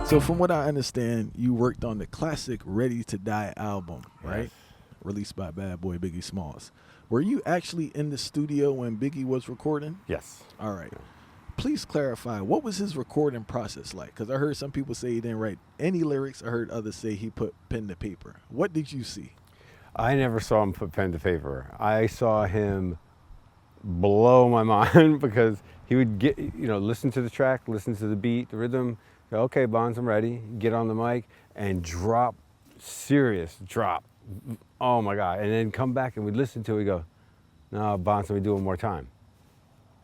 So from what I understand, you worked on the classic Ready to Die album, right? Yes. Released by Bad Boy Biggie Smalls. Were you actually in the studio when Biggie was recording? Yes. All right. Please clarify, what was his recording process like? Because I heard some people say he didn't write any lyrics. I heard others say he put pen to paper. What did you see? I never saw him put pen to paper. I saw him blow my mind because he would get, listen to the track, listen to the beat, the rhythm, go, okay, Bonds, I'm ready, get on the mic and drop, serious drop. Oh my God. And then come back and we'd listen to it, go, no, Bonds, let me do it one more time.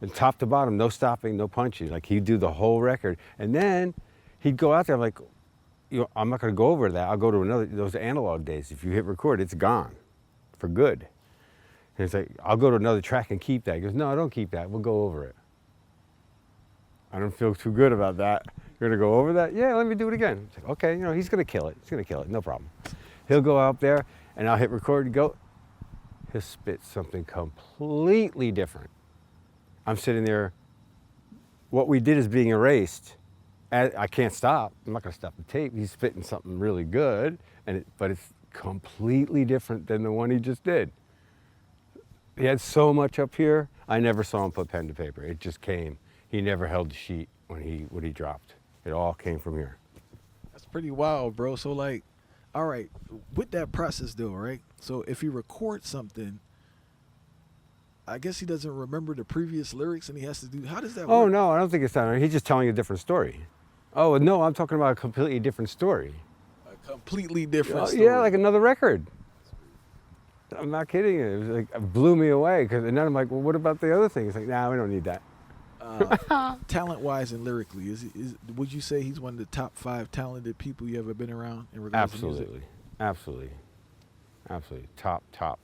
And top to bottom, no stopping, no punching. Like he'd do the whole record. And then he'd go out there like, I'm not gonna go over that. I'll go to another, those analog days. If you hit record, it's gone for good. And it's like, I'll go to another track and keep that. He goes, no, don't keep that. We'll go over it. I don't feel too good about that. You're gonna go over that? Yeah, let me do it again. It's like, okay, he's gonna kill it. He's gonna kill it, no problem. He'll go out there and I'll hit record and go, he'll spit something completely different. I'm sitting there, what we did is being erased. I can't stop. I'm not gonna stop the tape. He's spitting something really good, but it's completely different than the one he just did. He had so much up here. I never saw him put pen to paper. It just came. He never held the sheet when he dropped. It all came from here. That's pretty wild, bro. So like, all right, with that process though, right? So if he records something, I guess he doesn't remember the previous lyrics and he has to do, how does that work? Oh no, I don't think it's that. He's just telling a different story. Oh no, I'm talking about a completely different story. A completely different story. Yeah, like another record. I'm not kidding you. It was like, it blew me away. And then I'm like, well, what about the other thing? It's like, nah, we don't need that. Talent-wise and lyrically, would you say he's one of the top 5 talented people you ever been around in regards to music? Absolutely. Top,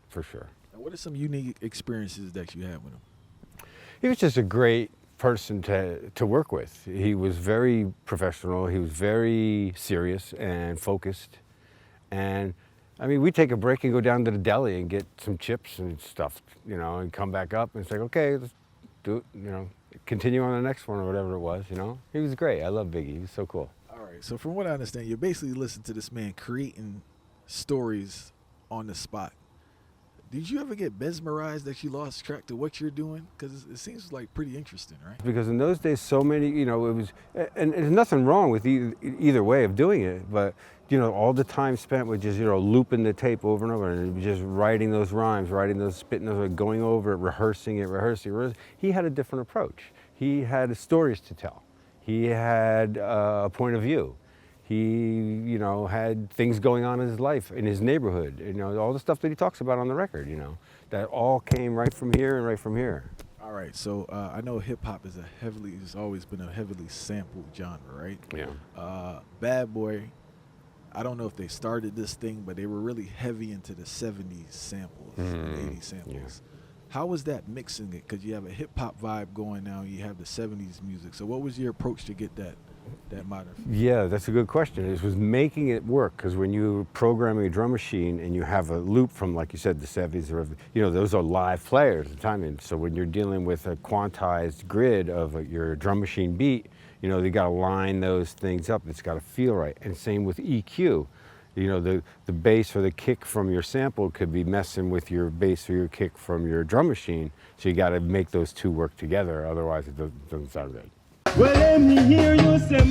for sure. Now, what are some unique experiences that you had with him? He was just a great person to work with. He was very professional. He was very serious and focused. And I mean, we'd take a break and go down to the deli and get some chips and stuff, and come back up and say, okay, let's do it, continue on the next one or whatever it was, He was great. I love Biggie. He was so cool. All right. So from what I understand, you basically listen to this man creating stories on the spot. Did you ever get mesmerized that you lost track to what you're doing? Because it seems like pretty interesting, right? Because in those days, so many, it was, and there's nothing wrong with either way of doing it, but, all the time spent with just, looping the tape over and over and just writing those rhymes, spitting those, going over it, rehearsing it. He had a different approach. He had stories to tell. He had a point of view. He, had things going on in his life, in his neighborhood, all the stuff that he talks about on the record, that all came right from here and right from here. All right, so I know hip hop is it's always been a heavily sampled genre, right? Yeah. Bad Boy, I don't know if they started this thing, but they were really heavy into the 70s samples, and 80s samples. Yeah. How was that mixing it? Because you have a hip hop vibe going now, you have the 70s music. So what was your approach to get that modern feel? Yeah, that's a good question. It was making it work, because when you're programming a drum machine and you have a loop from, like you said, the 70s, or those are live players at the time. And so when you're dealing with a quantized grid of your drum machine beat, you got to line those things up. It's got to feel right. And same with EQ. The bass or the kick from your sample could be messing with your bass or your kick from your drum machine. So you got to make those two work together. Otherwise, it doesn't sound good. Well, let me hear you say,